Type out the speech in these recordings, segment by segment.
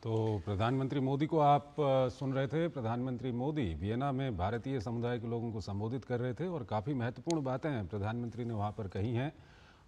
तो प्रधानमंत्री मोदी को आप सुन रहे थे। प्रधानमंत्री मोदी वियना में भारतीय समुदाय के लोगों को संबोधित कर रहे थे और काफ़ी महत्वपूर्ण बातें प्रधानमंत्री ने वहाँ पर कही हैं।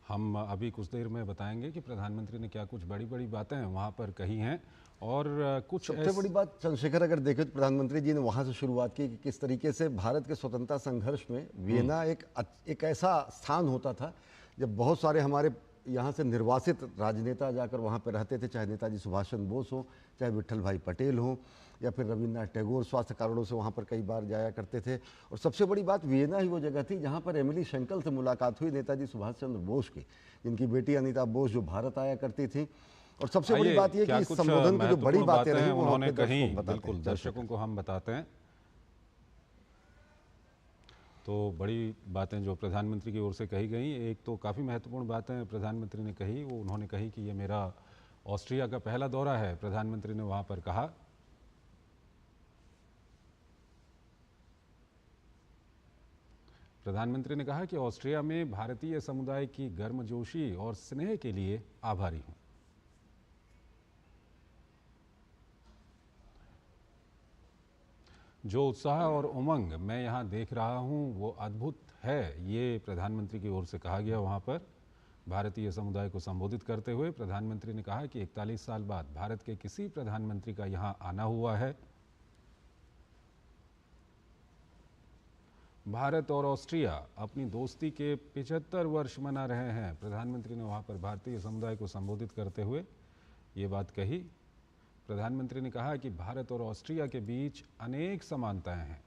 हम अभी कुछ देर में बताएंगे कि प्रधानमंत्री ने क्या कुछ बड़ी बड़ी बातें वहाँ पर कही हैं और कुछ सबसे बड़ी बात चंद्रशेखर अगर देखें तो प्रधानमंत्री जी ने वहाँ से शुरुआत की कि किस तरीके से भारत के स्वतंत्रता संघर्ष में वियना एक ऐसा स्थान होता था जब बहुत सारे हमारे यहाँ से निर्वासित राजनेता जाकर वहाँ पर रहते थे, चाहे नेताजी सुभाष चंद्र बोस हो, चाहे विट्ठल भाई पटेल हो, या फिर रविन्द्रनाथ टैगोर स्वास्थ्य कारणों से वहाँ पर कई बार जाया करते थे। और सबसे बड़ी बात वियना ही वो जगह थी जहाँ पर एमिली शेंकल से मुलाकात हुई नेताजी सुभाष चंद्र बोस की, जिनकी बेटी अनीता बोस जो भारत आया करती थी। और सबसे बड़ी बात यह कि इस संबोधन की जो बड़ी बातें रही वो उन्होंने कही, बिल्कुल दर्शकों को हम बताते हैं। तो बड़ी बातें जो प्रधानमंत्री की ओर से कही गई, एक तो काफ़ी महत्वपूर्ण बातें प्रधानमंत्री ने कही। वो उन्होंने कही कि ये मेरा ऑस्ट्रिया का पहला दौरा है, प्रधानमंत्री ने वहाँ पर कहा। प्रधानमंत्री ने कहा कि ऑस्ट्रिया में भारतीय समुदाय की गर्मजोशी और स्नेह के लिए आभारी हूँ। जो उत्साह और उमंग मैं यहाँ देख रहा हूँ वो अद्भुत है, ये प्रधानमंत्री की ओर से कहा गया। वहाँ पर भारतीय समुदाय को संबोधित करते हुए प्रधानमंत्री ने कहा कि 41 साल बाद भारत के किसी प्रधानमंत्री का यहाँ आना हुआ है। भारत और ऑस्ट्रिया अपनी दोस्ती के 75 वर्ष मना रहे हैं। प्रधानमंत्री ने वहाँ पर भारतीय समुदाय को संबोधित करते हुए ये बात कही। प्रधानमंत्री ने कहा कि भारत और ऑस्ट्रिया के बीच अनेक समानताएं हैं।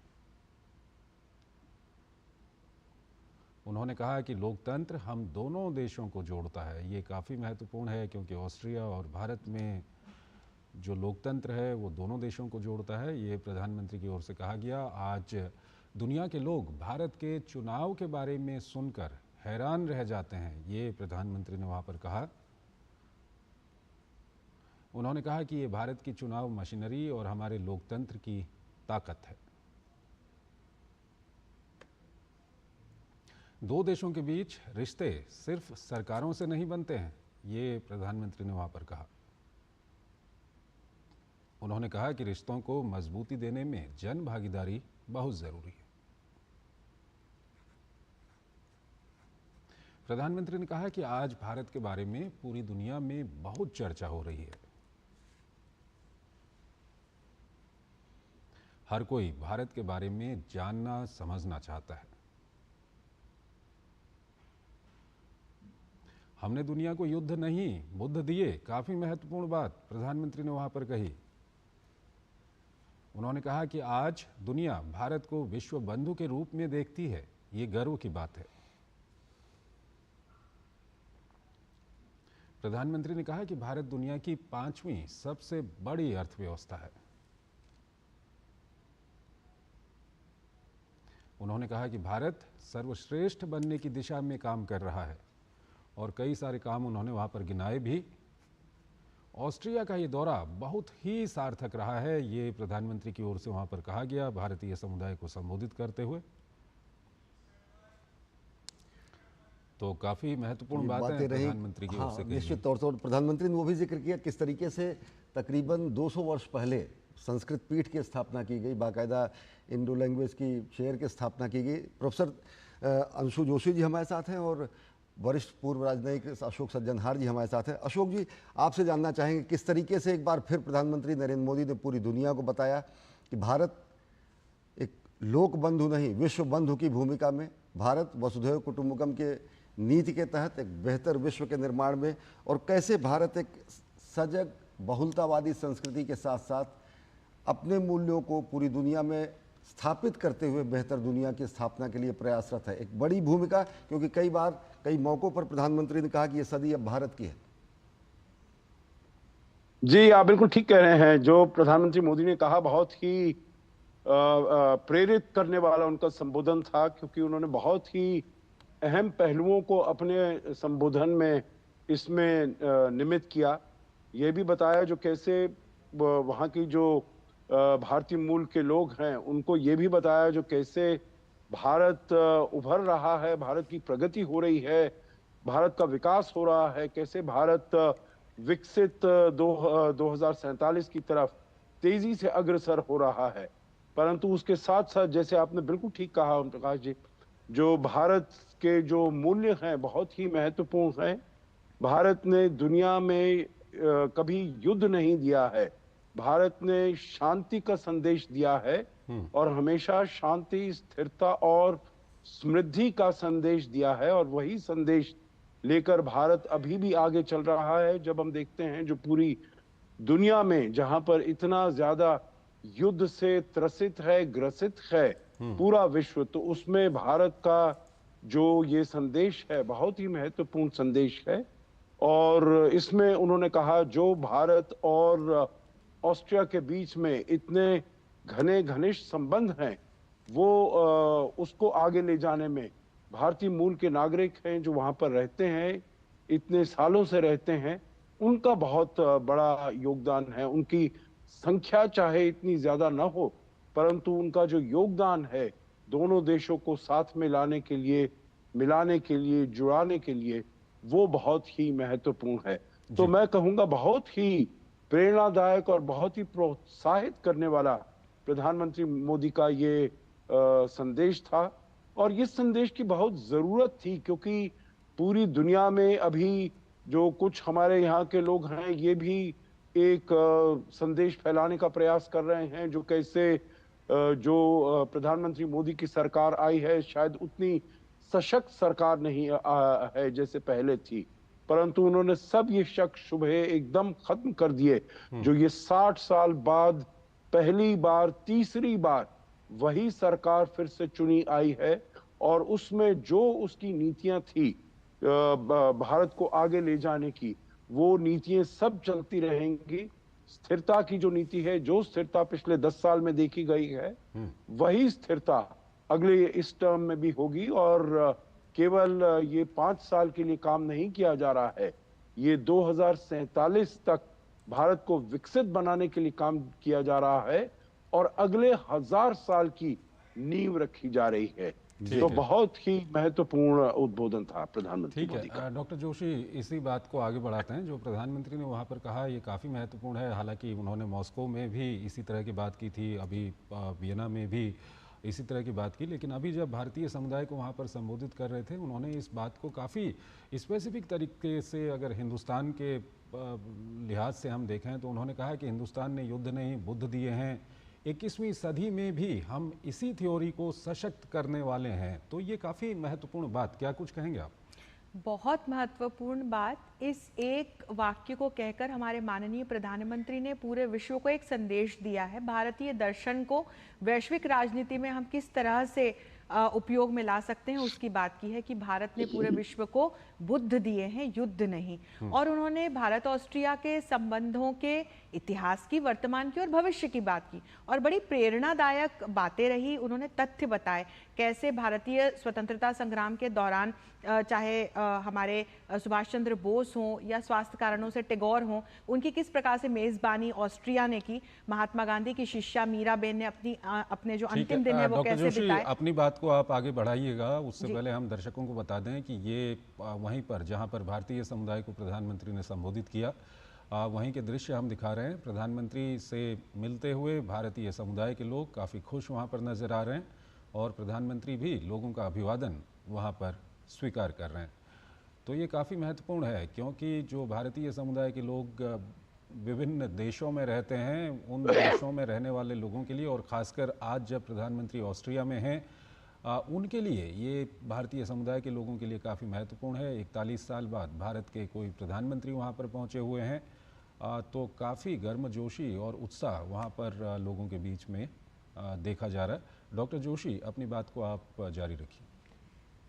उन्होंने कहा कि लोकतंत्र हम दोनों देशों को जोड़ता है। ये काफ़ी महत्वपूर्ण है क्योंकि ऑस्ट्रिया और भारत में जो लोकतंत्र है वो दोनों देशों को जोड़ता है। ये प्रधानमंत्री की ओर से कहा गया। आज दुनिया के लोग भारत के चुनाव के बारे में सुनकर हैरान रह जाते हैं, ये प्रधानमंत्री ने वहाँ पर कहा। उन्होंने कहा कि ये भारत की चुनाव मशीनरी और हमारे लोकतंत्र की ताकत है। दो देशों के बीच रिश्ते सिर्फ सरकारों से नहीं बनते हैं, ये प्रधानमंत्री ने वहां पर कहा। उन्होंने कहा कि रिश्तों को मजबूती देने में जन भागीदारी बहुत जरूरी है। प्रधानमंत्री ने कहा कि आज भारत के बारे में पूरी दुनिया में बहुत चर्चा हो रही है। हर कोई भारत के बारे में जानना समझना चाहता है। हमने दुनिया को युद्ध नहीं बुद्ध दिए, काफी महत्वपूर्ण बात प्रधानमंत्री ने वहां पर कही। उन्होंने कहा कि आज दुनिया भारत को विश्व बंधु के रूप में देखती है, ये गर्व की बात है। प्रधानमंत्री ने कहा कि भारत दुनिया की 5वीं सबसे बड़ी अर्थव्यवस्था है। उन्होंने कहा कि भारत सर्वश्रेष्ठ बनने की दिशा में काम कर रहा है और कई सारे काम उन्होंने वहाँ पर गिनाए भी। ऑस्ट्रिया का ये दौरा बहुत ही सार्थक रहा है, ये प्रधानमंत्री की ओर से वहाँ पर कहा गया भारतीय समुदाय को संबोधित करते हुए। तो काफ़ी महत्वपूर्ण बातें प्रधानमंत्री की ओर से कही। निश्चित तौर पर प्रधानमंत्री ने वो भी जिक्र किया किस तरीके से तकरीबन 200 वर्ष पहले संस्कृत पीठ की स्थापना की गई, बाकायदा इंडो लैंग्वेज की शेयर की स्थापना की गई। प्रोफेसर अंशु जोशी जी हमारे साथ हैं और वरिष्ठ पूर्व राजनयिक अशोक सज्जनहार जी हमारे साथ हैं। अशोक जी, आपसे जानना चाहेंगे किस तरीके से एक बार फिर प्रधानमंत्री नरेंद्र मोदी ने पूरी दुनिया को बताया कि भारत एक लोक बंधु नहीं विश्व बंधु की भूमिका में, भारत वसुधैव कुटुंबकम के नीति के तहत एक बेहतर विश्व के निर्माण में, और कैसे भारत एक सजग बहुलतावादी संस्कृति के साथ साथ अपने मूल्यों को पूरी दुनिया में स्थापित करते हुए बेहतर दुनिया की स्थापना के लिए प्रयासरत है। एक बड़ी भूमिका, क्योंकि कई बार कई मौकों पर प्रधानमंत्री ने कहा कि यह सदी अब भारत की है। जी, आप बिल्कुल ठीक कह रहे हैं। जो प्रधानमंत्री मोदी ने कहा बहुत ही प्रेरित करने वाला उनका संबोधन था, क्योंकि उन्होंने बहुत ही अहम पहलुओं को अपने संबोधन में इसमें निमित किया। ये भी बताया जो कैसे वहाँ की जो भारतीय मूल के लोग हैं उनको ये भी बताया जो कैसे भारत उभर रहा है, भारत की प्रगति हो रही है, भारत का विकास हो रहा है, कैसे भारत विकसित 2047 की तरफ तेजी से अग्रसर हो रहा है। परंतु उसके साथ साथ, जैसे आपने बिल्कुल ठीक कहा ओम प्रकाश जी, जो भारत के जो मूल्य हैं बहुत ही महत्वपूर्ण हैं। भारत ने दुनिया में कभी युद्ध नहीं दिया है। भारत ने शांति का संदेश दिया है और हमेशा शांति, स्थिरता और समृद्धि का संदेश दिया है, और वही संदेश लेकर भारत अभी भी आगे चल रहा है। जब हम देखते हैं जो पूरी दुनिया में जहां पर इतना ज्यादा युद्ध से त्रसित है, ग्रसित है पूरा विश्व, तो उसमें भारत का जो ये संदेश है बहुत ही महत्वपूर्ण संदेश है। और इसमें उन्होंने कहा जो भारत और ऑस्ट्रिया के बीच में इतने घने घनिष्ठ संबंध हैं, वो उसको आगे ले जाने में भारतीय मूल के नागरिक हैं जो वहां पर रहते हैं, इतने सालों से रहते हैं, उनका बहुत बड़ा योगदान है। उनकी संख्या चाहे इतनी ज्यादा न हो, परंतु उनका जो योगदान है दोनों देशों को साथ में लाने के लिए, मिलाने के लिए, जुड़ाने के लिए, वो बहुत ही महत्वपूर्ण है। तो मैं कहूंगा बहुत ही प्रेरणादायक और बहुत ही प्रोत्साहित करने वाला प्रधानमंत्री मोदी का ये संदेश था। और इस संदेश की बहुत जरूरत थी, क्योंकि पूरी दुनिया में अभी जो कुछ हमारे यहाँ के लोग हैं ये भी एक संदेश फैलाने का प्रयास कर रहे हैं, जो कैसे जो प्रधानमंत्री मोदी की सरकार आई है शायद उतनी सशक्त सरकार नहीं है जैसे पहले थी, परंतु उन्होंने सब ये शक शुबहे एकदम खत्म कर दिए। जो ये 60 साल बाद पहली बार, तीसरी बार वही सरकार फिर से चुनी आई है, और उसमें जो उसकी नीतियां थी भारत को आगे ले जाने की, वो नीतियां सब चलती रहेंगी। स्थिरता की जो नीति है, जो स्थिरता पिछले 10 साल में देखी गई है, वही स्थिरता अगले इस टर्म में भी होगी। और केवल ये 5 साल के लिए काम नहीं किया जा रहा है, ये 2047 तक भारत को विकसित बनाने के लिए काम किया जा रहा है, और अगले 1000 साल की नींव रखी जा रही है। तो बहुत ही महत्वपूर्ण उद्बोधन था प्रधानमंत्री मोदी का। डॉक्टर जोशी, इसी बात को आगे बढ़ाते हैं। जो प्रधानमंत्री ने वहाँ पर कहा ये काफ़ी महत्वपूर्ण है। हालांकि उन्होंने मॉस्को में भी इसी तरह की बात की थी, अभी वियना में भी इसी तरह की बात की, लेकिन अभी जब भारतीय समुदाय को वहाँ पर संबोधित कर रहे थे, उन्होंने इस बात को काफ़ी स्पेसिफिक तरीके से, अगर हिंदुस्तान के लिहाज से हम देखें तो उन्होंने कहा कि हिंदुस्तान ने युद्ध नहीं बुद्ध दिए हैं, 21वीं सदी में भी हम इसी थ्योरी को सशक्त करने वाले हैं। तो ये काफ़ी महत्वपूर्ण बात, क्या कुछ कहेंगे आप? बहुत महत्वपूर्ण बात। इस एक वाक्य को कहकर हमारे माननीय प्रधानमंत्री ने पूरे विश्व को एक संदेश दिया है। भारतीय दर्शन को वैश्विक राजनीति में हम किस तरह से उपयोग में ला सकते हैं उसकी बात की है कि भारत ने पूरे विश्व को बुद्ध दिए हैं, युद्ध नहीं। और उन्होंने भारत ऑस्ट्रिया के संबंधों के इतिहास की, वर्तमान की और भविष्य की बात की, और बड़ी प्रेरणादायक बातें रही। उन्होंने तथ्य बताए कैसे भारतीय स्वतंत्रता संग्राम के दौरान चाहे हमारे सुभाष चंद्र बोस हों या स्वास्थ्य कारणों से टैगोर हों, उनकी किस प्रकार से मेजबानी ऑस्ट्रिया ने की। महात्मा गांधी की शिष्या मीराबेन ने अपने जो अंतिम दिन है वो कैसे बिताए। अपनी बात को आप आगे बढ़ाइएगा, उससे पहले हम दर्शकों को बता दें कि ये वहीं पर जहां पर भारतीय समुदाय को प्रधानमंत्री ने संबोधित किया, वहीं के दृश्य हम दिखा रहे हैं। प्रधानमंत्री से मिलते हुए भारतीय समुदाय के लोग काफ़ी खुश वहाँ पर नज़र आ रहे हैं, और प्रधानमंत्री भी लोगों का अभिवादन वहाँ पर स्वीकार कर रहे हैं। तो ये काफ़ी महत्वपूर्ण है, क्योंकि जो भारतीय समुदाय के लोग विभिन्न देशों में रहते हैं, उन देशों में रहने वाले लोगों के लिए, और ख़ासकर आज जब प्रधानमंत्री ऑस्ट्रिया में हैं, उनके लिए ये भारतीय समुदाय के लोगों के लिए काफ़ी महत्वपूर्ण है। 41 साल बाद भारत के कोई प्रधानमंत्री वहाँ पर पहुँचे हुए हैं, तो काफ़ी गर्मजोशी और उत्साह वहाँ पर लोगों के बीच में देखा जा रहा है। डॉक्टर जोशी, अपनी बात को आप जारी रखिए।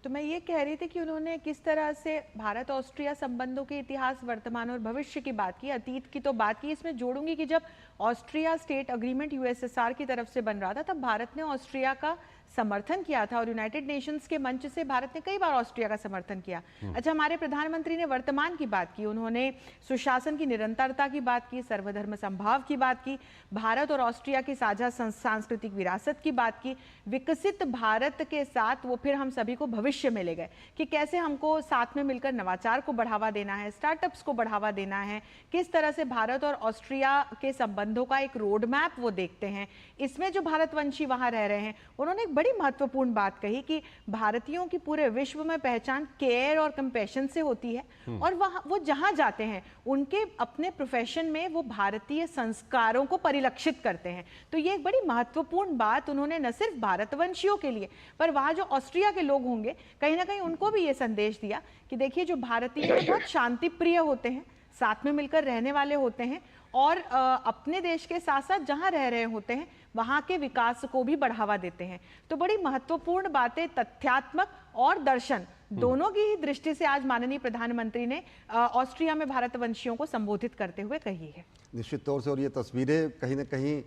तो मैं ये कह रही थी कि उन्होंने किस तरह से भारत ऑस्ट्रिया संबंधों के इतिहास, वर्तमान और भविष्य की बात की, अतीत की तो बात की। इसमें जोड़ूंगी कि जब ऑस्ट्रिया स्टेट अग्रीमेंट यूएसएसआर की तरफ से बन रहा था, तब भारत ने ऑस्ट्रिया का समर्थन किया था और यूनाइटेड नेशंस के मंच से भारत ने कई बार ऑस्ट्रिया का समर्थन किया। अच्छा, हमारे प्रधानमंत्री ने वर्तमान की बात की, उन्होंने सुशासन की निरंतरता की बात की, सर्वधर्म संभाव की बात की, भारत और ऑस्ट्रिया की साझा सांस्कृतिक विरासत की बात की, विकसित भारत के साथ वो फिर हम सभी को भविष्य में ले गए कि कैसे हमको साथ में मिलकर नवाचार को बढ़ावा देना है, स्टार्टअप्स को बढ़ावा देना है, किस तरह से भारत और ऑस्ट्रिया के संबंधों का एक रोड मैप वो देखते हैं। इसमें जो भारतवंशी वहां रह रहे हैं, उन्होंने एक बड़ी महत्वपूर्ण बात कही कि भारतीयों की पूरे विश्व में पहचान केयर और कंपैशन से होती है और वहां वो जहां जाते हैं उनके अपने प्रोफेशन में वो भारतीय संस्कारों को परिलक्षित करते हैं। तो ये एक बड़ी महत्वपूर्ण बात उन्होंने न सिर्फ भारतवंशियों के लिए पर वहां जो ऑस्ट्रिया के लोग होंगे कहीं ना कहीं उनको भी ये संदेश दिया कि देखिए जो भारतीय बहुत शांति प्रिय होते हैं, साथ में मिलकर रहने वाले होते हैं और अपने देश के साथ साथ जहां रह रहे होते हैं वहां के विकास को भी बढ़ावा देते हैं। तो बड़ी महत्वपूर्ण बातें तथ्यात्मक और दर्शन दोनों की ही दृष्टि से आज माननीय प्रधानमंत्री ने ऑस्ट्रिया में भारतवंशियों को संबोधित करते हुए कही है। निश्चित तौर से, और ये तस्वीरें कहीं ना कहीं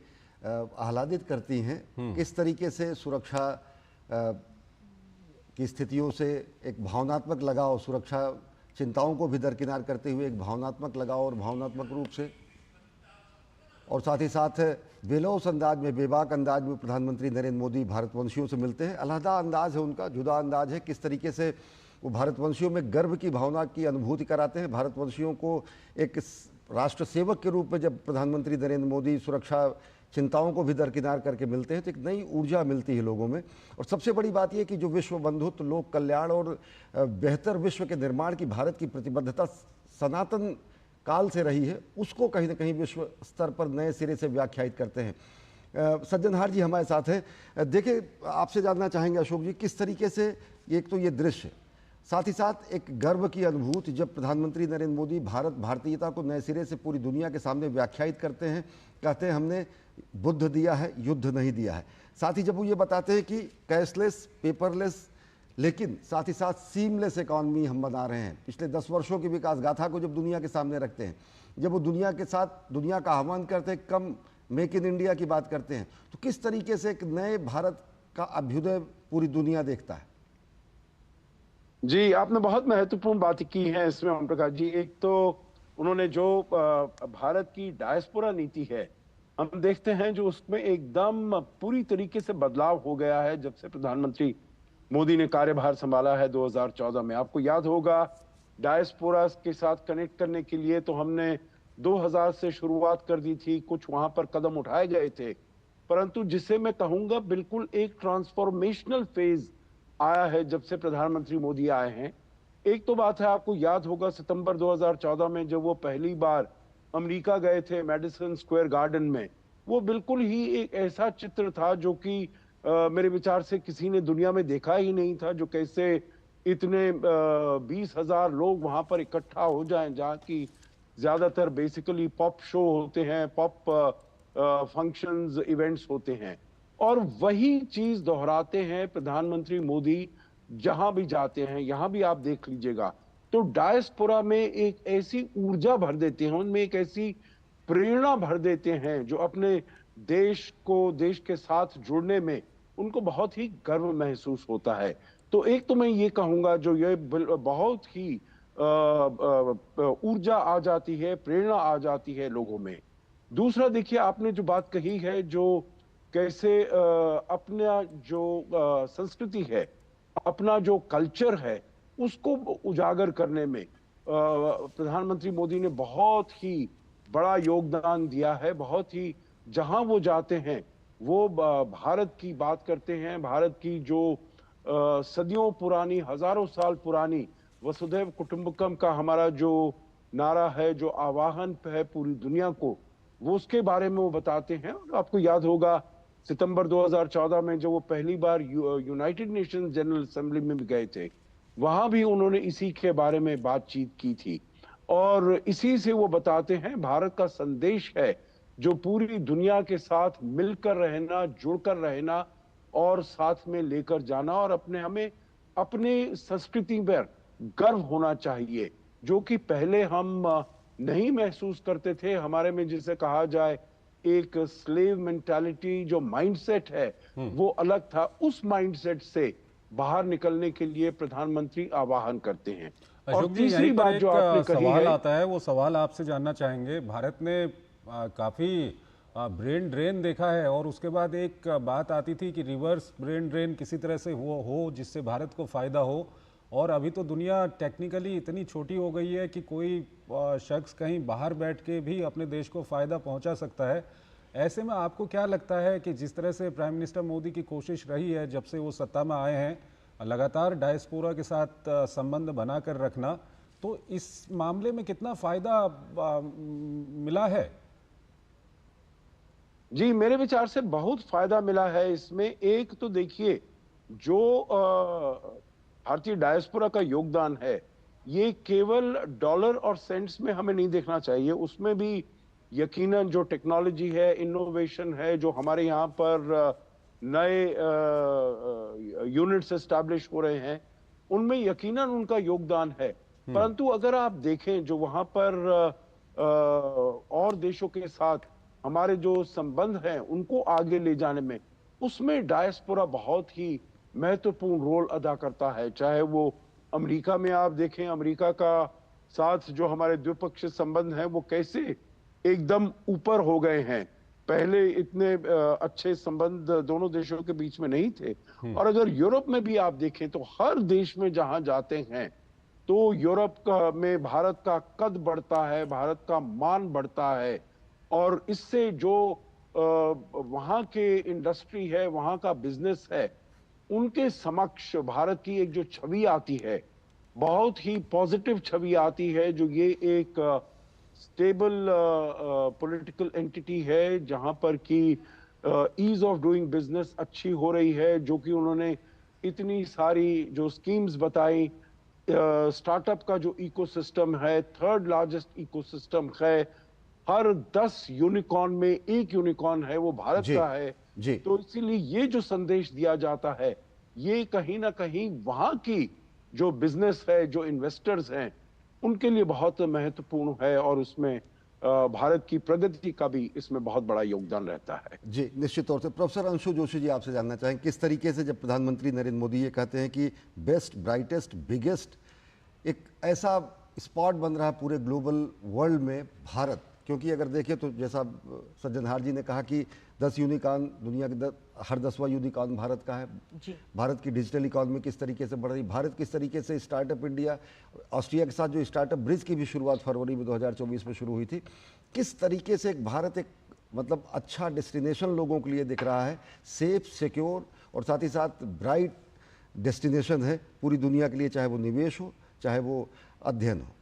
आह्लादित करती हैं किस तरीके से सुरक्षा की स्थितियों से एक भावनात्मक लगाव, सुरक्षा चिंताओं को भी दरकिनार करते हुए एक भावनात्मक लगाव और भावनात्मक रूप से और साथ ही साथ बेलौस अंदाज में, बेबाक अंदाज में प्रधानमंत्री नरेंद्र मोदी भारतवंशियों से मिलते हैं। अलहदा अंदाज है उनका, जुदा अंदाज है, किस तरीके से वो भारतवंशियों में गर्व की भावना की अनुभूति कराते हैं। भारतवंशियों को एक राष्ट्र सेवक के रूप में जब प्रधानमंत्री नरेंद्र मोदी सुरक्षा चिंताओं को भी दरकिनार करके मिलते हैं तो एक नई ऊर्जा मिलती है लोगों में। और सबसे बड़ी बात यह कि जो विश्व बंधुत्व, लोक कल्याण और बेहतर विश्व के निर्माण की भारत की प्रतिबद्धता सनातन काल से रही है, उसको कहीं ना कहीं विश्व स्तर पर नए सिरे से व्याख्यायित करते हैं। सज्जनहार जी हमारे साथ हैं। देखिए, आपसे जानना चाहेंगे अशोक जी, किस तरीके से एक तो ये दृश्य, साथ ही साथ एक गर्व की अनुभूति जब प्रधानमंत्री नरेंद्र मोदी भारतीयता को नए सिरे से पूरी दुनिया के सामने व्याख्यायित करते हैं, कहते हैं हमने बुद्ध दिया है, युद्ध नहीं दिया है। साथ ही जब वो ये बताते हैं कि कैशलेस, पेपरलेस, लेकिन साथ ही साथ सीमलेस इकॉनमी हम बना रहे हैं, पिछले 10 वर्षों की विकास गाथा को जब दुनिया के सामने रखते हैं, जब वो दुनिया के साथ दुनिया का आह्वान करते हैं, कम मेक इन इंडिया की बात करते हैं, तो किस तरीके से एक नए भारत का अभ्युदय पूरी दुनिया देखता है? जी, आपने बहुत महत्वपूर्ण बात की है इसमें ओम प्रकाश जी। एक तो उन्होंने जो भारत की डायस्पोरा नीति है, हम देखते हैं जो उसमें एकदम पूरी तरीके से बदलाव हो गया है जब से प्रधानमंत्री मोदी ने कार्यभार संभाला है 2014 में। आपको याद होगा, डायस्पोरा के साथ कनेक्ट करने के लिए तो हमने 2000 से शुरुआत कर दी थी, कुछ वहां पर कदम उठाए गए थे, परंतु जिसे मैं कहूंगा बिल्कुल एक ट्रांसफॉर्मेशनल फेज आया है जब से प्रधानमंत्री मोदी आए हैं। एक तो बात है, आपको याद होगा सितंबर 2014 में जब वो पहली बार अमेरिका गए थे मैडिसन स्क्वायर गार्डन में, वो बिल्कुल ही एक ऐसा चित्र था जो कि मेरे विचार से किसी ने दुनिया में देखा ही नहीं था, जो कैसे इतने 20,000 लोग वहां पर इकट्ठा हो जाएं, जहाँ की ज्यादातर बेसिकली पॉप शो होते हैं, पॉप फंक्शंस, इवेंट्स होते हैं। और वही चीज दोहराते हैं प्रधानमंत्री मोदी जहां भी जाते हैं। यहां भी आप देख लीजिएगा तो डायस्पोरा में एक ऐसी ऊर्जा भर देते हैं, उनमें एक ऐसी प्रेरणा भर देते हैं जो अपने देश को, देश के साथ जुड़ने में उनको बहुत ही गर्व महसूस होता है। तो एक तो मैं ये कहूंगा जो ये बहुत ही ऊर्जा आ जाती है, प्रेरणा आ जाती है लोगों में। दूसरा, देखिए आपने जो बात कही है, जो कैसे अपना जो संस्कृति है, अपना जो कल्चर है, उसको उजागर करने में प्रधानमंत्री मोदी ने बहुत ही बड़ा योगदान दिया है। बहुत ही, जहां वो जाते हैं वो भारत की बात करते हैं, भारत की जो सदियों पुरानी, हजारों साल पुरानी वसुधैव कुटुंबकम का हमारा जो नारा है, जो आह्वान है पूरी दुनिया को, वो उसके बारे में वो बताते हैं। और आपको याद होगा सितंबर 2014 में जब वो पहली बार यूनाइटेड नेशंस जनरल असेंबली में भी गए थे, वहां भी उन्होंने इसी के बारे में बातचीत की थी। और इसी से वो बताते हैं भारत का संदेश है जो पूरी दुनिया के साथ मिलकर रहना, जुड़कर रहना और साथ में लेकर जाना, और हमें अपने संस्कृति पर गर्व होना चाहिए, जो कि पहले हम नहीं महसूस करते थे। हमारे में जिसे कहा जाए एक स्लेव मेंटालिटी जो माइंडसेट है वो अलग था, उस माइंडसेट से बाहर निकलने के लिए प्रधानमंत्री आह्वान करते हैं। और अशोक जी, तीसरी यहीं पर बात एक जो आपने कही सवाल है, आता है, वो सवाल आपसे जानना चाहेंगे। भारत ने काफी ब्रेन ड्रेन देखा है, और उसके बाद एक बात आती थी कि रिवर्स ब्रेन ड्रेन किसी तरह से हो जिससे भारत को फायदा हो। और अभी तो दुनिया टेक्निकली इतनी छोटी हो गई है कि कोई शख्स कहीं बाहर बैठ के भी अपने देश को फायदा पहुंचा सकता है। ऐसे में आपको क्या लगता है कि जिस तरह से प्राइम मिनिस्टर मोदी की कोशिश रही है जब से वो सत्ता में आए हैं, लगातार डायस्पोरा के साथ संबंध बनाकर रखना, तो इस मामले में कितना फायदा मिला है? जी मेरे विचार से बहुत फायदा मिला है इसमें। एक तो देखिए, जो भारतीय डायस्पोरा का योगदान है, ये केवल डॉलर और सेंट्स में हमें नहीं देखना चाहिए, उसमें भी यकीनन जो टेक्नोलॉजी है, इनोवेशन है, जो हमारे यहाँ पर नए यूनिट्स एस्टैब्लिश हो रहे हैं, उनमें यकीनन उनका योगदान है। परंतु अगर आप देखें जो वहां पर और देशों के साथ हमारे जो संबंध हैं उनको आगे ले जाने में, उसमें डायस्पोरा बहुत ही महत्वपूर्ण रोल अदा करता है। चाहे वो अमेरिका में आप देखें, अमेरिका का साथ जो हमारे द्विपक्षीय संबंध हैं वो कैसे एकदम ऊपर हो गए हैं। पहले इतने अच्छे संबंध दोनों देशों के बीच में नहीं थे। और अगर यूरोप में भी आप देखें तो हर देश में जहां जाते हैं तो यूरोप का में भारत का कद बढ़ता है, भारत का मान बढ़ता है। और इससे जो वहां के इंडस्ट्री है, वहां का बिजनेस है, उनके समक्ष भारत की एक जो छवि आती है, बहुत ही पॉजिटिव छवि आती है, जो ये एक स्टेबल पॉलिटिकल एंटिटी है जहां पर कि ईज ऑफ डूइंग बिजनेस अच्छी हो रही है, जो कि उन्होंने इतनी सारी जो स्कीम्स बताई, स्टार्टअप का जो इकोसिस्टम है, थर्ड लार्जेस्ट इकोसिस्टम है, हर 10 यूनिकॉर्न में एक यूनिकॉर्न है वो भारत का है। जी। तो इसीलिए ये जो संदेश दिया जाता है, ये कहीं ना कहीं वहां की जो बिजनेस है, जो इन्वेस्टर्स हैं, उनके लिए बहुत महत्वपूर्ण है। और उसमें भारत की प्रगति का भी इसमें बहुत बड़ा योगदान रहता है। जी निश्चित तौर से। प्रोफेसर अंशु जोशी जी, आपसे जानना चाहेंगे किस तरीके से जब प्रधानमंत्री नरेंद्र मोदी ये कहते हैं कि बेस्ट, ब्राइटेस्ट, बिगेस्ट, एक ऐसा स्पॉट बन रहा है पूरे ग्लोबल वर्ल्ड में भारत, क्योंकि अगर देखें तो जैसा सज्जनहार जी ने कहा कि 10 यूनिकॉर्न दुनिया के हर 10वां यूनिकॉर्न भारत का है जी। भारत की डिजिटल इकॉनमी किस तरीके से बढ़ रही, भारत किस तरीके से स्टार्टअप इंडिया, ऑस्ट्रिया के साथ जो स्टार्टअप ब्रिज की भी शुरुआत फरवरी में 2024 में शुरू हुई थी, किस तरीके से एक भारत एक मतलब अच्छा डेस्टिनेशन लोगों के लिए दिख रहा है, सेफ, सिक्योर और साथ ही साथ ब्राइट डेस्टिनेशन है पूरी दुनिया के लिए, चाहे वो निवेश हो, चाहे वो अध्ययन हो।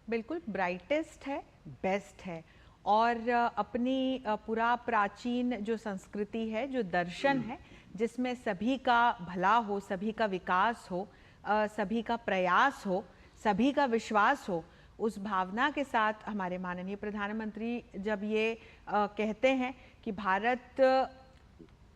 बिल्कुल ब्राइटेस्ट है, बेस्ट है। और अपनी पुरा प्राचीन जो संस्कृति है, जो दर्शन है, जिसमें सभी का भला हो, सभी का विकास हो, सभी का प्रयास हो, सभी का विश्वास हो, उस भावना के साथ हमारे माननीय प्रधानमंत्री जब ये कहते हैं कि भारत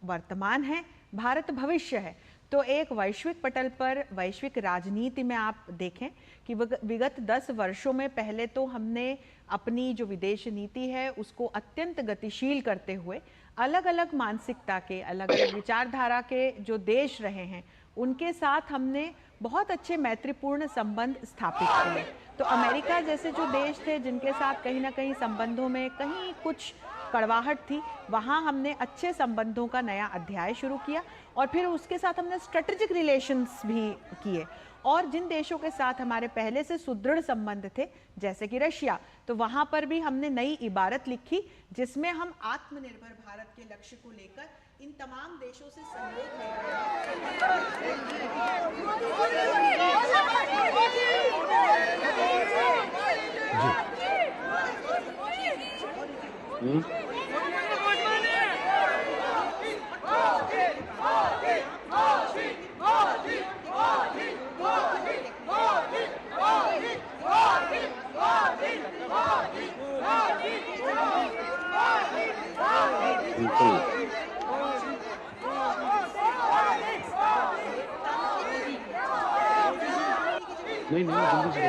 वर्तमान है, भारत भविष्य है, तो एक वैश्विक पटल पर, वैश्विक राजनीति में आप देखें कि विगत 10 वर्षों में पहले तो हमने अपनी जो विदेश नीति है उसको अत्यंत गतिशील करते हुए अलग अलग मानसिकता के, अलग अलग विचारधारा के जो देश रहे हैं उनके साथ हमने बहुत अच्छे मैत्रीपूर्ण संबंध स्थापित किए। तो अमेरिका जैसे जो देश थे जिनके साथ कहीं ना कहीं संबंधों में कहीं कुछ कड़वाहट थी, वहाँ हमने अच्छे संबंधों का नया अध्याय शुरू किया और फिर उसके साथ हमने स्ट्रेटेजिक रिलेशंस भी किए। और जिन देशों के साथ हमारे पहले से सुदृढ़ संबंध थे जैसे कि रशिया, तो वहाँ पर भी हमने नई इबारत लिखी जिसमें हम आत्मनिर्भर भारत के लक्ष्य को लेकर इन तमाम देशों से सहयोग ले रहे हैं। नहीं जल्दी से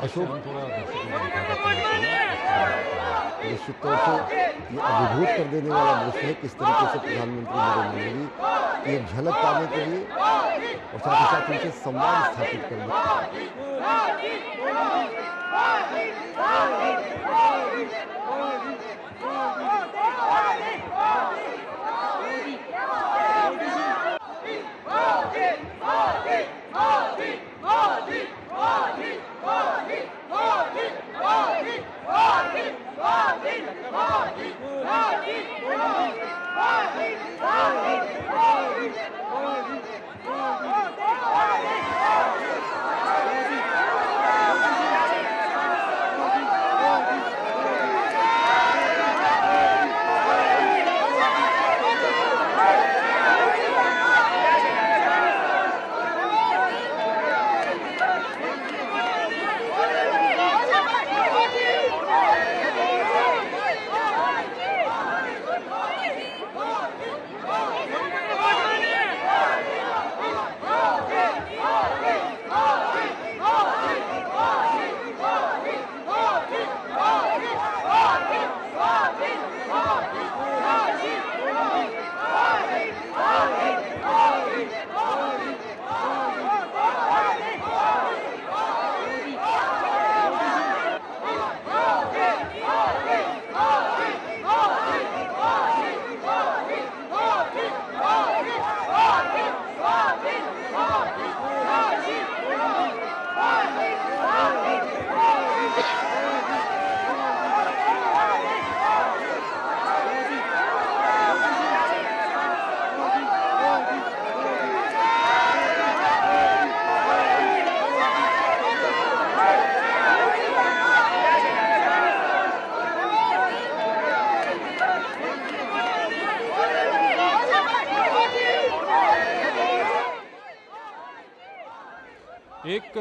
अशोक, थोड़ा दर्शकों को दिखा देते हैं। निश्चित तौर से ये अभिभूत कर देने वाला दृश्य है किस तरीके से प्रधानमंत्री नरेंद्र मोदी की एक झलक पाने के लिए और साथ ही साथ उनसे संवाद स्थापित करने एक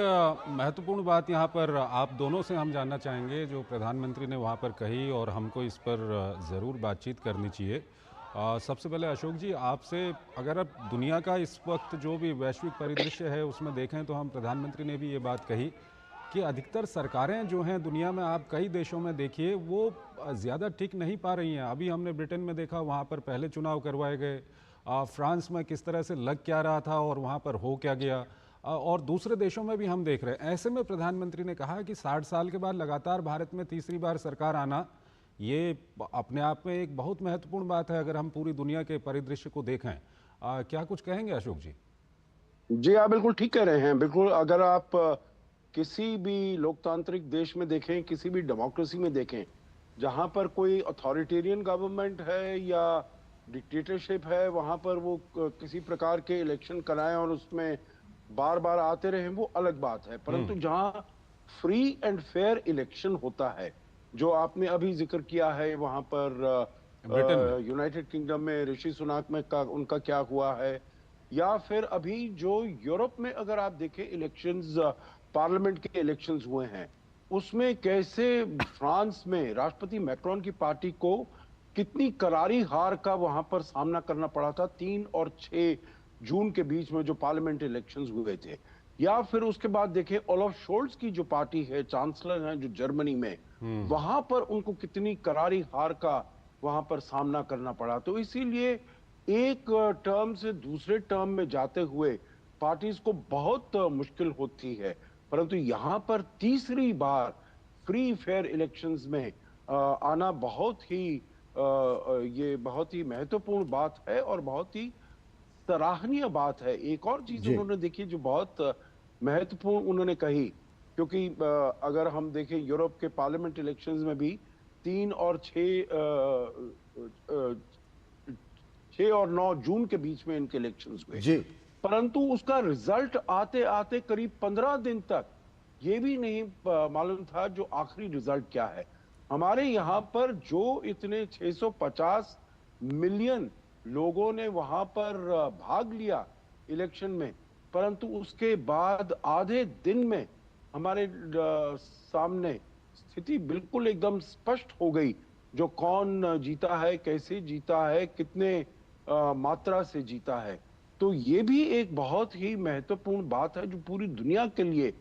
महत्वपूर्ण बात यहाँ पर आप दोनों से हम जानना चाहेंगे जो प्रधानमंत्री ने वहाँ पर कही और हमको इस पर ज़रूर बातचीत करनी चाहिए। सबसे पहले अशोक जी आपसे, अगर अब दुनिया का इस वक्त जो भी वैश्विक परिदृश्य है उसमें देखें तो हम प्रधानमंत्री ने भी ये बात कही कि अधिकतर सरकारें जो हैं दुनिया में, आप कई देशों में देखिए, वो ज़्यादा टिक नहीं पा रही हैं। अभी हमने ब्रिटेन में देखा, वहाँ पर पहले चुनाव करवाए गए, फ्रांस में किस तरह से लग क्या रहा था और वहाँ पर हो क्या गया, और दूसरे देशों में भी हम देख रहे हैं। ऐसे में प्रधानमंत्री ने कहा कि 60 साल के बाद लगातार भारत में तीसरी बार सरकार आना, ये अपने आप में एक बहुत महत्वपूर्ण बात है अगर हम पूरी दुनिया के परिदृश्य को देखें। क्या कुछ कहेंगे अशोक जी? जी आप बिल्कुल ठीक कह रहे हैं। बिल्कुल, अगर आप किसी भी लोकतांत्रिक देश में देखें, किसी भी डेमोक्रेसी में देखें, जहां पर कोई अथॉरिटेरियन गवर्नमेंट है या डिक्टेटरशिप है, वहां पर वो किसी प्रकार के इलेक्शन कराएं और उसमें बार बार आते रहे, वो अलग बात है। परंतु जहां फ्री एंड फेयर इलेक्शन होता है, जो आपने अभी जिक्र किया है, वहां पर यूनाइटेड किंगडम में ऋषि सुनाक में उनका क्या हुआ है, या फिर अभी जो यूरोप में अगर आप देखें इलेक्शंस, पार्लियामेंट के इलेक्शंस हुए हैं, उसमें कैसे फ्रांस में राष्ट्रपति मैक्रोन की पार्टी को कितनी करारी हार का वहां पर सामना करना पड़ा था 3 और 6 जून के बीच में जो पार्लियामेंट इलेक्शंस हुए थे। या फिर उसके बाद देखें ओलाफ शोल्ट्स की जो पार्टी है, चांसलर है जो जर्मनी में, वहां पर उनको कितनी करारी हार का वहां पर सामना करना पड़ा। तो इसीलिए एक टर्म से दूसरे टर्म में जाते हुए पार्टीज को बहुत मुश्किल होती है। परंतु यहां पर तीसरी बार फ्री फेयर इलेक्शंस में आना बहुत ही ये बहुत ही महत्वपूर्ण बात है और बहुत ही सराहनीय बात है। एक और चीज उन्होंने देखी जो बहुत महत्वपूर्ण उन्होंने कही, क्योंकि अगर हम देखें यूरोप के पार्लियामेंट इलेक्शंस में भी 3 और 6 और 9 जून के बीच में इनके इलेक्शंस हुए जी। परंतु उसका रिजल्ट आते आते करीब 15 दिन तक ये भी नहीं मालूम था जो आखिरी रिजल्ट क्या है। हमारे यहाँ पर जो इतने 650 मिलियन लोगों ने वहां पर भाग लिया इलेक्शन में, परंतु उसके बाद आधे दिन में हमारे सामने स्थिति बिल्कुल एकदम स्पष्ट हो गई, जो कौन जीता है, कैसे जीता है, कितने मात्रा से जीता है। तो ये भी एक बहुत ही महत्वपूर्ण बात है जो पूरी दुनिया के लिए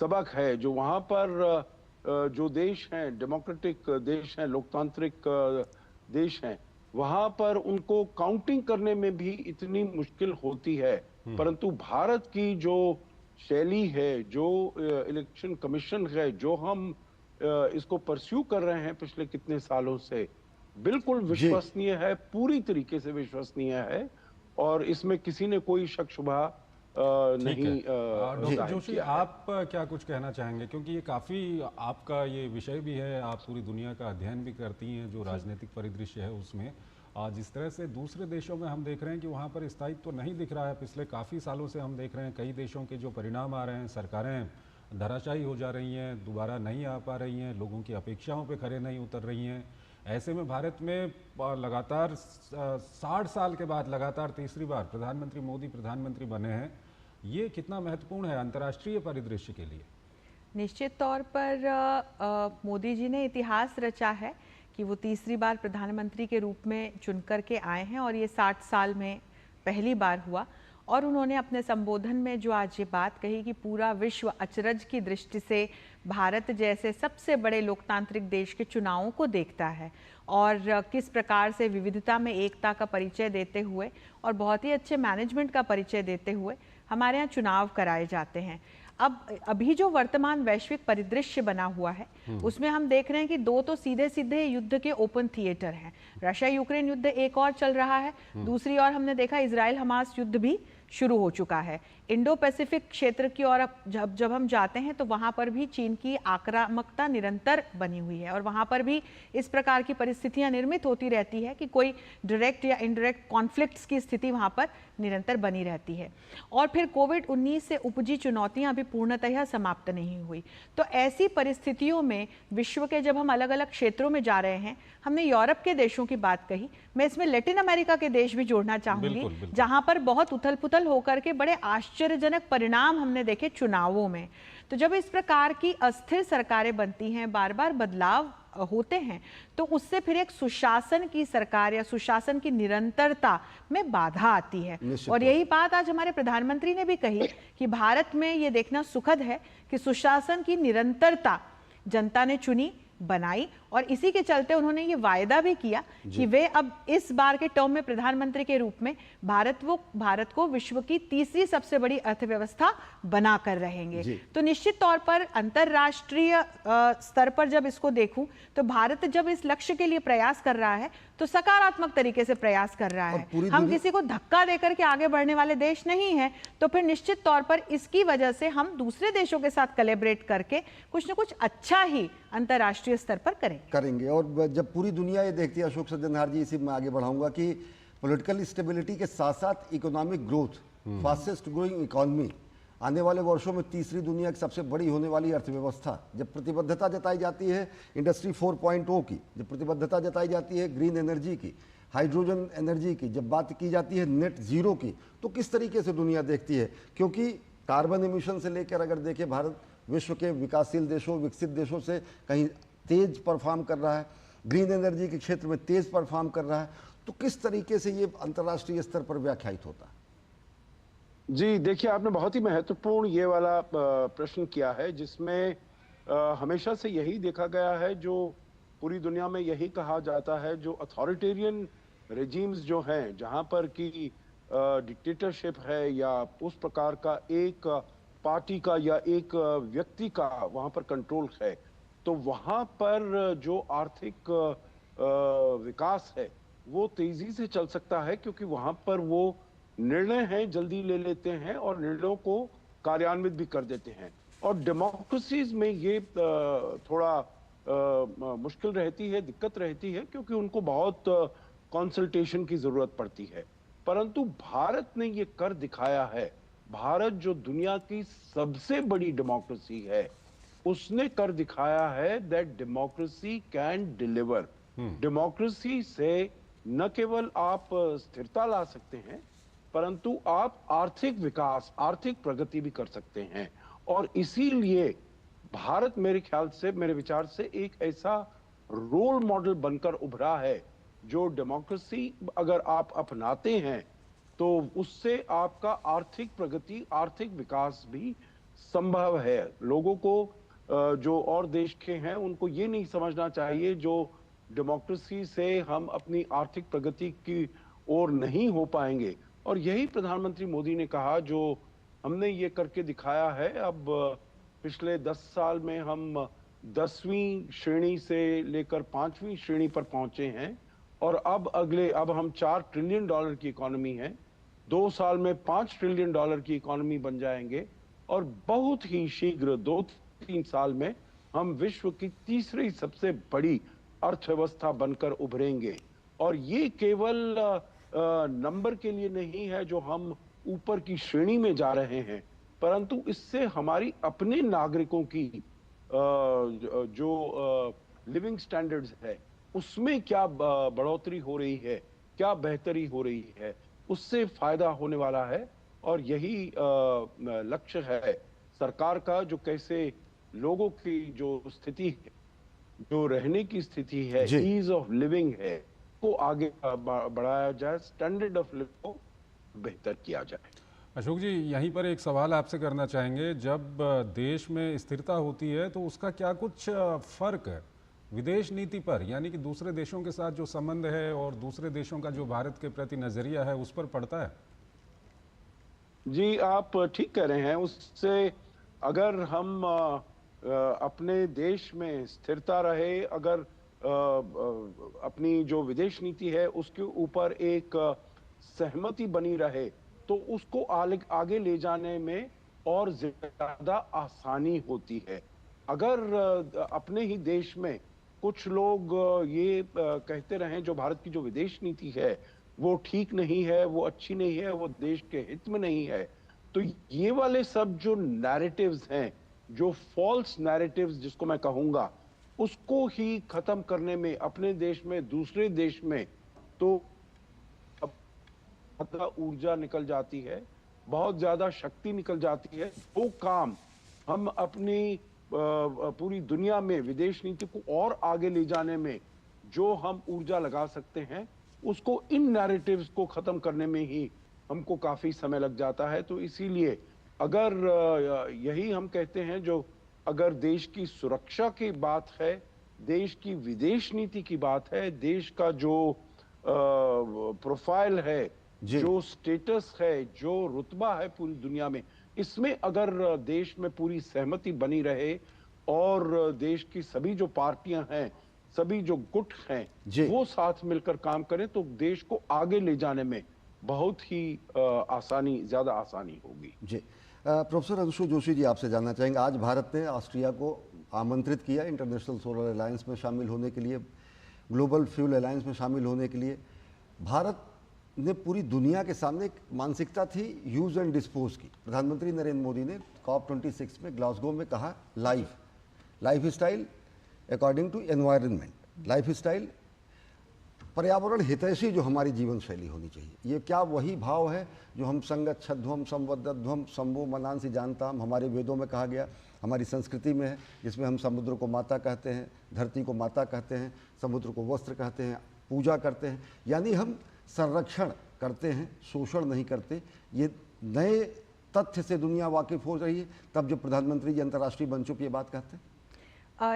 सबक है। जो वहां पर जो देश हैं, डेमोक्रेटिक देश हैं, लोकतांत्रिक देश हैं, वहां पर उनको काउंटिंग करने में भी इतनी मुश्किल होती है, परंतु भारत की जो शैली है, जो इलेक्शन कमीशन है, जो हम इसको परस्यू कर रहे हैं पिछले कितने सालों से, बिल्कुल विश्वसनीय है, पूरी तरीके से विश्वसनीय है और इसमें किसी ने कोई शक शुबा नहीं। डॉक्टर जोशी, आप क्या कुछ कहना चाहेंगे, क्योंकि ये काफ़ी आपका ये विषय भी है, आप पूरी दुनिया का अध्ययन भी करती हैं जो राजनीतिक परिदृश्य है उसमें। जिस तरह से दूसरे देशों में हम देख रहे हैं कि वहाँ पर स्थायित्व तो नहीं दिख रहा है, पिछले काफ़ी सालों से हम देख रहे हैं कई देशों के जो परिणाम आ रहे हैं, सरकारें धराशायी हो जा रही हैं, दोबारा नहीं आ पा रही हैं, लोगों की अपेक्षाओं पे खरे नहीं उतर रही हैं। ऐसे में भारत में लगातार 60 साल के बाद लगातार तीसरी बार प्रधानमंत्री मोदी प्रधानमंत्री बने हैं, ये कितना महत्वपूर्ण है अंतर्राष्ट्रीय परिदृश्य के लिए? निश्चित तौर पर मोदी जी ने इतिहास रचा है कि वो तीसरी बार प्रधानमंत्री के रूप में चुन कर के आए हैं और ये 60 साल में पहली बार हुआ। और उन्होंने अपने संबोधन में जो आज ये बात कही कि पूरा विश्व अचरज की दृष्टि से भारत जैसे सबसे बड़े लोकतांत्रिक देश के चुनावों को देखता है और किस प्रकार से विविधता में एकता का परिचय देते हुए और बहुत ही अच्छे मैनेजमेंट का परिचय देते हुए हमारे यहाँ चुनाव कराए जाते हैं। अब अभी जो वर्तमान वैश्विक परिदृश्य बना हुआ है उसमें हम देख रहे हैं कि दो तो सीधे सीधे युद्ध के ओपन थिएटर हैं। रशिया यूक्रेन युद्ध एक और चल रहा है, दूसरी ओर हमने देखा इजराइल हमास युद्ध भी शुरू हो चुका है। इंडो पैसिफिक क्षेत्र की ओर जब हम जाते हैं तो वहां पर भी चीन की आक्रामकता निरंतर बनी हुई है और वहां पर भी इस प्रकार की परिस्थितियां निर्मित होती रहती है कि कोई डायरेक्ट या इनडायरेक्ट कॉन्फ्लिक्ट्स की स्थिति वहां पर निरंतर बनी रहती है। और फिर कोविड-19 से उपजी चुनौतियां अभी पूर्णतः समाप्त नहीं हुई। तो ऐसी परिस्थितियों में विश्व के जब हम अलग अलग क्षेत्रों में जा रहे हैं, हमने यूरोप के देशों की बात कही, मैं इसमें लैटिन अमेरिका के देश भी जोड़ना चाहूंगी, जहां पर बहुत उथल पुथल होकर के बड़े आश्चर्यजनक परिणाम हमने देखे चुनावों में। तो जब इस प्रकार की अस्थिर सरकारें बनती हैं, बार बार बदलाव होते हैं, तो उससे फिर एक सुशासन की सरकार या सुशासन की निरंतरता में बाधा आती है। और यही बात आज हमारे प्रधानमंत्री ने भी कही कि भारत में ये देखना सुखद है कि सुशासन की निरंतरता जनता ने चुनी, बनाई और इसी के चलते उन्होंने ये वायदा भी किया कि वे अब इस बार के टर्म में प्रधानमंत्री के रूप में भारत को विश्व की तीसरी सबसे बड़ी अर्थव्यवस्था बनाकर रहेंगे। तो निश्चित तौर पर अंतरराष्ट्रीय स्तर पर जब इसको देखूं तो भारत जब इस लक्ष्य के लिए प्रयास कर रहा है तो सकारात्मक तरीके से प्रयास कर रहा है। हम किसी को धक्का देकर के आगे बढ़ने वाले देश नहीं है, तो फिर निश्चित तौर पर इसकी वजह से हम दूसरे देशों के साथ कोलैबोरेट करके कुछ न कुछ अच्छा ही अंतरराष्ट्रीय स्तर पर करेंगे। और जब पूरी दुनिया ये देखती है, अशोक सज्जनहार जी, इसी में आगे बढ़ाऊंगा कि पॉलिटिकल स्टेबिलिटी के साथ साथ economic growth, fastest growing economy, आने वाले वर्षों में तीसरी दुनिया की सबसे बड़ी होने वाली अर्थव्यवस्था, जब प्रतिबद्धता जताई जाती है इंडस्ट्री 4.0 की, जब प्रतिबद्धता जताई जाती है ग्रीन एनर्जी की, हाइड्रोजन एनर्जी की, जब बात की जाती है नेट जीरो की, तो किस तरीके से दुनिया देखती है? क्योंकि कार्बन एमिशन से लेकर अगर देखें, भारत विश्व के विकासशील देशों, विकसित देशों से कहीं तेज परफॉर्म कर रहा है, ग्रीन एनर्जी के क्षेत्र में तेज परफॉर्म कर रहा है, तो किस तरीके से ये अंतर्राष्ट्रीय स्तर पर व्याख्यायित होता है? जी देखिए, आपने बहुत ही महत्वपूर्ण ये वाला प्रश्न किया है, जिसमें हमेशा से यही देखा गया है, जो पूरी दुनिया में यही कहा जाता है, जो अथॉरिटेरियन रेजिम्स जो हैं, जहां पर की डिक्टेटरशिप है या उस प्रकार का एक पार्टी का या एक व्यक्ति का वहां पर कंट्रोल है, तो वहां पर जो आर्थिक विकास है वो तेजी से चल सकता है, क्योंकि वहां पर वो निर्णय हैं जल्दी ले लेते हैं और निर्णयों को कार्यान्वित भी कर देते हैं। और डेमोक्रेसीज में ये थोड़ा मुश्किल रहती है, दिक्कत रहती है, क्योंकि उनको बहुत कंसल्टेशन की जरूरत पड़ती है। परंतु भारत ने ये कर दिखाया है। भारत जो दुनिया की सबसे बड़ी डेमोक्रेसी है, उसने कर दिखाया है that democracy can deliver. Democracy से न केवल आप स्थिरता ला सकते हैं, परंतु आप आर्थिक विकास, आर्थिक प्रगति भी कर सकते हैं। और इसीलिए भारत मेरे ख्याल से, मेरे विचार से एक ऐसा रोल मॉडल बनकर उभरा है, जो डेमोक्रेसी अगर आप अपनाते हैं तो उससे आपका आर्थिक प्रगति, आर्थिक विकास भी संभव है। लोगों को जो और देश के हैं उनको ये नहीं समझना चाहिए जो डेमोक्रेसी से हम अपनी आर्थिक प्रगति की ओर नहीं हो पाएंगे। और यही प्रधानमंत्री मोदी ने कहा, जो हमने ये करके दिखाया है। अब पिछले 10 साल में हम 10वीं श्रेणी से लेकर 5वीं श्रेणी पर पहुंचे हैं, और अब हम $4 ट्रिलियन की इकोनॉमी है। 2 साल में $5 ट्रिलियन की इकोनॉमी बन जाएंगे, और बहुत ही शीघ्र 2-3 साल में हम विश्व की तीसरी सबसे बड़ी अर्थव्यवस्था बनकर उभरेंगे। और ये केवल नंबर के लिए नहीं है जो हम ऊपर की श्रेणी में जा रहे हैं, परंतु इससे हमारी अपने नागरिकों की जो लिविंग स्टैंडर्ड्स है उसमें क्या बढ़ोतरी हो रही है, क्या बेहतरी हो रही है, उससे फायदा होने वाला है। और यही लक्ष्य है सरकार का, जो कैसे लोगों की जो स्थिति है, जो रहने की स्थिति है, ईज ऑफ लिविंग है, को आगे बढ़ाया जाए, स्टैंडर्ड ऑफ लिविंग को बेहतर किया जाए। अशोक जी, यहीं पर एक सवाल आपसे करना चाहेंगे। जब देश में स्थिरता होती है तो उसका क्या कुछ फर्क है विदेश नीति पर, यानी कि दूसरे देशों के साथ जो संबंध है और दूसरे देशों का जो भारत के प्रति नजरिया है उस पर पड़ता है? जी, आप ठीक कह रहे हैं। उससे अगर हम अपने देश में स्थिरता रहे, अगर अपनी जो विदेश नीति है उसके ऊपर एक सहमति बनी रहे, तो उसको आगे ले जाने में और ज्यादा आसानी होती है। अगर अपने ही देश में कुछ लोग ये कहते रहें जो भारत की जो विदेश नीति है वो ठीक नहीं है, वो अच्छी नहीं है, वो देश के हित में नहीं है, तो ये वाले सब जो नैरेटिव्स हैं, जो फॉल्स नैरेटिव्स जिसको मैं कहूंगा, उसको ही खत्म करने में अपने देश में, दूसरे देश में तो ऊर्जा निकल जाती है, बहुत ज्यादा शक्ति निकल जाती है। वो काम हम अपनी पूरी दुनिया में विदेश नीति को और आगे ले जाने में जो हम ऊर्जा लगा सकते हैं, उसको इन नैरेटिव्स को खत्म करने में ही हमको काफी समय लग जाता है। तो इसीलिए अगर यही हम कहते हैं, जो अगर देश की सुरक्षा की बात है, देश की विदेश नीति की बात है, देश का जो प्रोफाइल है, जो स्टेटस है, जो रुतबा है पूरी दुनिया में, इसमें अगर देश में पूरी सहमति बनी रहे और देश की सभी जो पार्टियां हैं, सभी जो गुट हैं, वो साथ मिलकर काम करें, तो देश को आगे ले जाने में बहुत ही ज्यादा आसानी होगी। जी, प्रोफेसर अंशु जोशी जी, आपसे जानना चाहेंगे, आज भारत ने ऑस्ट्रिया को आमंत्रित किया इंटरनेशनल सोलर अलायंस में शामिल होने के लिए, ग्लोबल फ्यूल अलायंस में शामिल होने के लिए। भारत ने पूरी दुनिया के सामने एक मानसिकता थी यूज एंड डिस्पोज की। प्रधानमंत्री नरेंद्र मोदी ने COP26 में ग्लासगो में कहा, lifestyle according to environment, lifestyle पर्यावरण हितैषी जो हमारी जीवन शैली होनी चाहिए। ये क्या वही भाव है जो हम संगच्छध्वम संवदध्वम संभो मनांसि जानताम, हमारे वेदों में कहा गया, हमारी संस्कृति में है, जिसमें हम समुद्र को माता कहते हैं, धरती को माता कहते हैं, समुद्र को वस्त्र कहते हैं, पूजा करते हैं, यानी हम संरक्षण करते हैं, शोषण नहीं करते। ये नए तथ्य से दुनिया वाकिफ हो रही है, तब जब प्रधानमंत्री जी अंतर्राष्ट्रीय मंचों पर ये बात कहते हैं।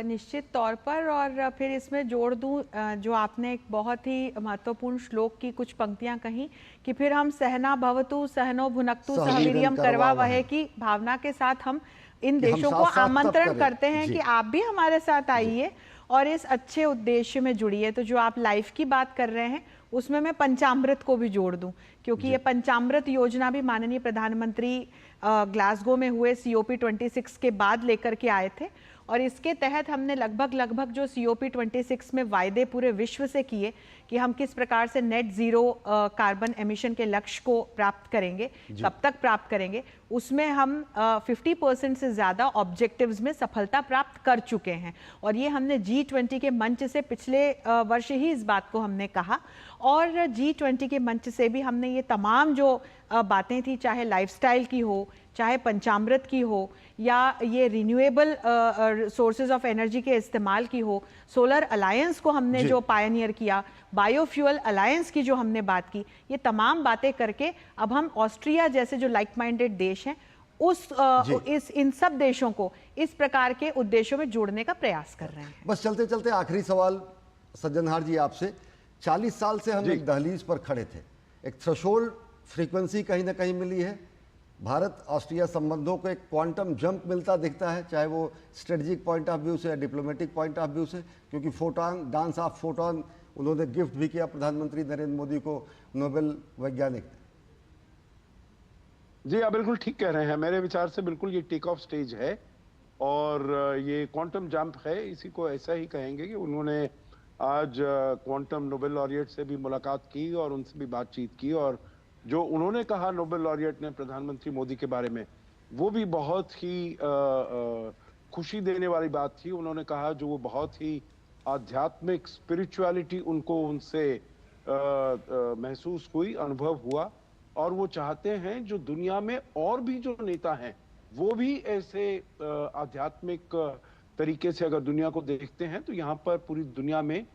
निश्चित तौर पर, और फिर इसमें जोड़ दूं जो आपने एक बहुत ही महत्वपूर्ण श्लोक की कुछ पंक्तियां कही कि फिर हम सहना भवतु सहनो भुनक्तु सहवीर्यम करवावहै की भावना के साथ हम इन देशों को आमंत्रण करते हैं कि आप भी हमारे साथ आइए और इस अच्छे उद्देश्य में जुड़िए। तो जो आप लाइफ की बात कर रहे हैं उसमें मैं पंचामृत को भी जोड़ दूं क्योंकि ये पंचामृत योजना भी माननीय प्रधानमंत्री ग्लासगो में हुए COP26 के बाद लेकर के आए थे, और इसके तहत हमने लगभग जो COP26 में वायदे पूरे विश्व से किए कि हम किस प्रकार से नेट जीरो कार्बन एमिशन के लक्ष्य को प्राप्त करेंगे, कब तक प्राप्त करेंगे, उसमें हम 50% से ज़्यादा ऑब्जेक्टिव्स में सफलता प्राप्त कर चुके हैं। और ये हमने G20 के मंच से पिछले वर्ष ही इस बात को हमने कहा, और G20 के मंच से भी हमने ये तमाम जो बातें थी, चाहे लाइफस्टाइल की हो, चाहे पंचामृत की हो, या ये रिन्यूएबल सोर्सेज ऑफ एनर्जी के इस्तेमाल की हो, सोलर अलायंस को हमने जो पायनियर किया, बायोफ्यूल अलायंस की जो हमने बात की, ये तमाम बातें करके अब हम ऑस्ट्रिया जैसे जो लाइक माइंडेड देश हैं इन सब देशों को इस प्रकार के उद्देश्यों में जोड़ने का प्रयास कर रहे हैं। बस चलते चलते आखिरी सवाल सज्जनहार जी आपसे, 40 साल से हम एक दहलीज पर खड़े थे, एक थ्रेशोल्ड फ्रीक्वेंसी कहीं ना कहीं मिली है, भारत ऑस्ट्रिया संबंधों को एक क्वांटम जंप मिलता दिखता है, चाहे वो स्ट्रेटजिक पॉइंट ऑफ व्यू से या डिप्लोमेटिक पॉइंट ऑफ व्यू से, क्योंकि फोटॉन, डांस ऑफ फोटॉन उन्होंने गिफ्ट भी किया प्रधानमंत्री नरेंद्र मोदी को, नोबेल वैज्ञानिक। जी आप बिल्कुल ठीक कह रहे हैं, मेरे विचार से बिल्कुल ये टेक ऑफ स्टेज है और ये क्वांटम जंप है, इसी को ऐसा ही कहेंगे कि उन्होंने आज क्वांटम नोबेल लॉरिएट से भी मुलाकात की और उनसे भी बातचीत की, और जो उन्होंने कहा नोबेल लॉरिएट ने प्रधानमंत्री मोदी के बारे में, वो भी बहुत ही खुशी देने वाली बात थी। उन्होंने कहा जो वो बहुत ही आध्यात्मिक स्पिरिचुअलिटी उनको उनसे महसूस हुई, अनुभव हुआ, और वो चाहते हैं जो दुनिया में और भी जो नेता हैं वो भी ऐसे आध्यात्मिक तरीके से अगर दुनिया को देखते हैं तो यहाँ पर पूरी दुनिया में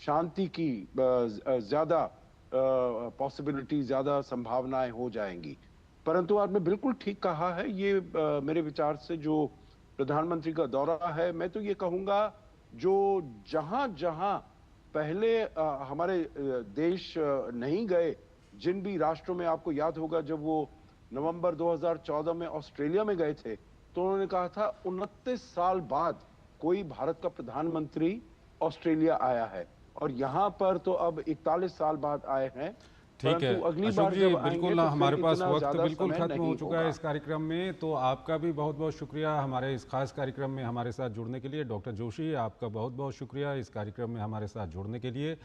शांति की ज्यादा पॉसिबिलिटी, ज्यादा संभावनाएं हो जाएंगी। परंतु आपने बिल्कुल ठीक कहा है, ये मेरे विचार से जो प्रधानमंत्री का दौरा है, मैं तो ये कहूंगा जो जहां जहां पहले हमारे देश नहीं गए, जिन भी राष्ट्रों में, आपको याद होगा जब वो नवंबर 2014 में ऑस्ट्रेलिया में गए थे तो उन्होंने कहा था 29 साल बाद कोई भारत का प्रधानमंत्री ऑस्ट्रेलिया आया है, और यहाँ पर तो अब 41 साल बाद आए हैं। ठीक है अगली बार जब बिल्कुल तो हमारे पास वक्त ज़्यादा बिल्कुल समय खत्म हो नहीं चुका है होगा। इस कार्यक्रम में, तो आपका भी बहुत बहुत शुक्रिया हमारे इस खास कार्यक्रम में हमारे साथ जुड़ने के लिए। डॉक्टर जोशी, आपका बहुत बहुत शुक्रिया इस कार्यक्रम में हमारे साथ जुड़ने के लिए।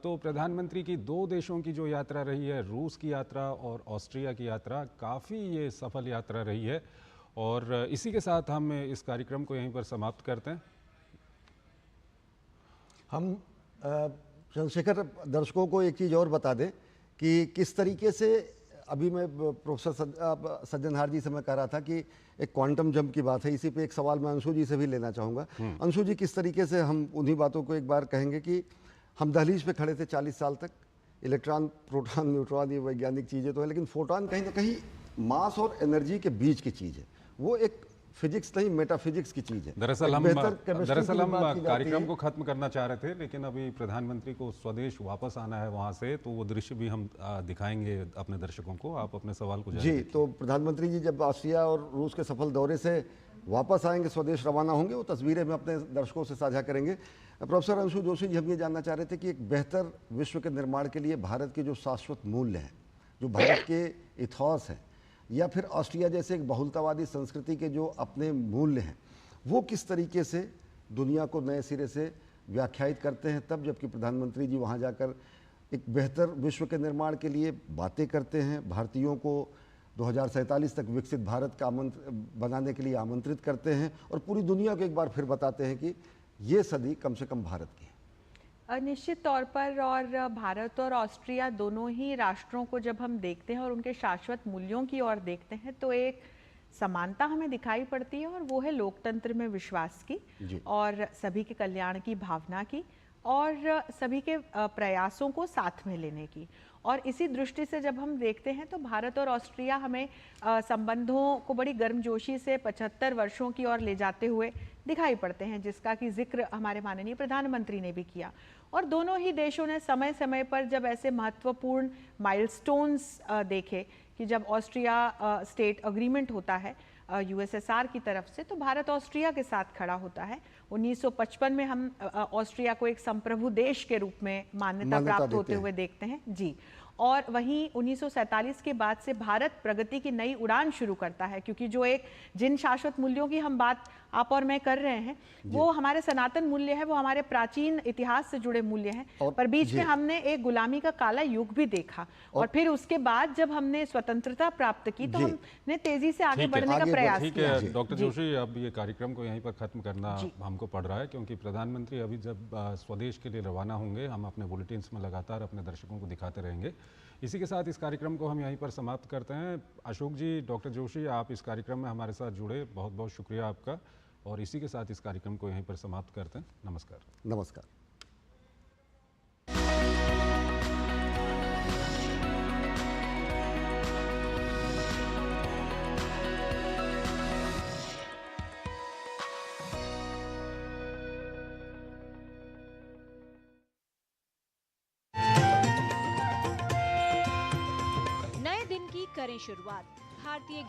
तो प्रधानमंत्री की 2 देशों की जो यात्रा रही है, रूस की यात्रा और ऑस्ट्रिया की यात्रा, काफ़ी ये सफल यात्रा रही है, और इसी के साथ हम इस कार्यक्रम को यहीं पर समाप्त करते हैं। हम चंद्रशेखर, दर्शकों को एक चीज़ और बता दें कि किस तरीके से, अभी मैं प्रोफेसर सज्जनहार जी से मैं कह रहा था कि एक क्वांटम जंप की बात है, इसी पे एक सवाल मैं अंशु जी से भी लेना चाहूँगा। अंशु जी, किस तरीके से हम उन्हीं बातों को एक बार कहेंगे कि हम दहलीज पे खड़े थे 40 साल तक, इलेक्ट्रॉन, प्रोटॉन, न्यूट्रॉन, ये वैज्ञानिक चीज़ें तो है, लेकिन फोटॉन कहीं ना कहीं मास और एनर्जी के बीच की चीज़ है, वो एक फिजिक्स नहीं, मेटाफिजिक्स की चीज़ है। दरअसल हम कार्यक्रम को खत्म करना चाह रहे थे, लेकिन अभी प्रधानमंत्री को स्वदेश वापस आना है वहाँ से, तो वो दृश्य भी हम दिखाएंगे अपने दर्शकों को। आप अपने सवाल को जी, तो प्रधानमंत्री जी जब ऑस्ट्रिया और रूस के सफल दौरे से वापस आएंगे, स्वदेश रवाना होंगे, वो तस्वीरें हम अपने दर्शकों से साझा करेंगे। प्रोफेसर अंशु जोशी जी, हम ये जानना चाह रहे थे कि एक बेहतर विश्व के निर्माण के लिए भारत के जो शाश्वत मूल्य हैं, जो भारत के इथॉस हैं, या फिर ऑस्ट्रिया जैसे एक बहुलतावादी संस्कृति के जो अपने मूल्य हैं, वो किस तरीके से दुनिया को नए सिरे से व्याख्यायित करते हैं, तब जबकि प्रधानमंत्री जी वहाँ जाकर एक बेहतर विश्व के निर्माण के लिए बातें करते हैं, भारतीयों को 2047 तक विकसित भारत का बनाने के लिए आमंत्रित करते हैं, और पूरी दुनिया को एक बार फिर बताते हैं कि ये सदी कम से कम भारत की है। निश्चित तौर पर, और भारत और ऑस्ट्रिया दोनों ही राष्ट्रों को जब हम देखते हैं और उनके शाश्वत मूल्यों की ओर देखते हैं तो एक समानता हमें दिखाई पड़ती है, और वो है लोकतंत्र में विश्वास की, और सभी के कल्याण की भावना की, और सभी के प्रयासों को साथ में लेने की। और इसी दृष्टि से जब हम देखते हैं तो भारत और ऑस्ट्रिया हमें संबंधों को बड़ी गर्मजोशी से 75 वर्षों की ओर ले जाते हुए दिखाई पड़ते हैं, जिसका कि जिक्र हमारे माननीय प्रधानमंत्री ने भी किया। और दोनों ही देशों ने समय समय पर जब ऐसे महत्वपूर्ण माइलस्टोन्स देखे कि जब ऑस्ट्रिया स्टेट अग्रीमेंट होता है यूएसएसआर की तरफ से, तो भारत ऑस्ट्रिया के साथ खड़ा होता है। 1955 में हम ऑस्ट्रिया को एक संप्रभु देश के रूप में मान्यता प्राप्त होते हुए देखते हैं जी। और वहीं 1947 के बाद से भारत प्रगति की नई उड़ान शुरू करता है, क्योंकि जो एक जिन शाश्वत मूल्यों की हम बात आप और मैं कर रहे हैं वो हमारे सनातन मूल्य है, वो हमारे प्राचीन इतिहास से जुड़े मूल्य हैं। पर बीच में हमने एक गुलामी का काला युग भी देखा और फिर उसके बाद जब हमने स्वतंत्रता प्राप्त की तो हमने तेजी से आगे बढ़ने का प्रयास ठीक किया। है डॉक्टर जोशी, अब ये कार्यक्रम को यहीं पर खत्म करना हमको पड़ रहा है, क्योंकि प्रधानमंत्री अभी जब स्वदेश के लिए रवाना होंगे, हम अपने बुलेटिन्स में लगातार अपने दर्शकों को दिखाते रहेंगे। इसी के साथ इस कार्यक्रम को हम यहीं पर समाप्त करते हैं। अशोक जी, डॉक्टर जोशी, आप इस कार्यक्रम में हमारे साथ जुड़े, बहुत बहुत शुक्रिया आपका। और इसी के साथ इस कार्यक्रम को यहीं पर समाप्त करते हैं। नमस्कार। नमस्कार। नए दिन की करें शुरुआत भारतीय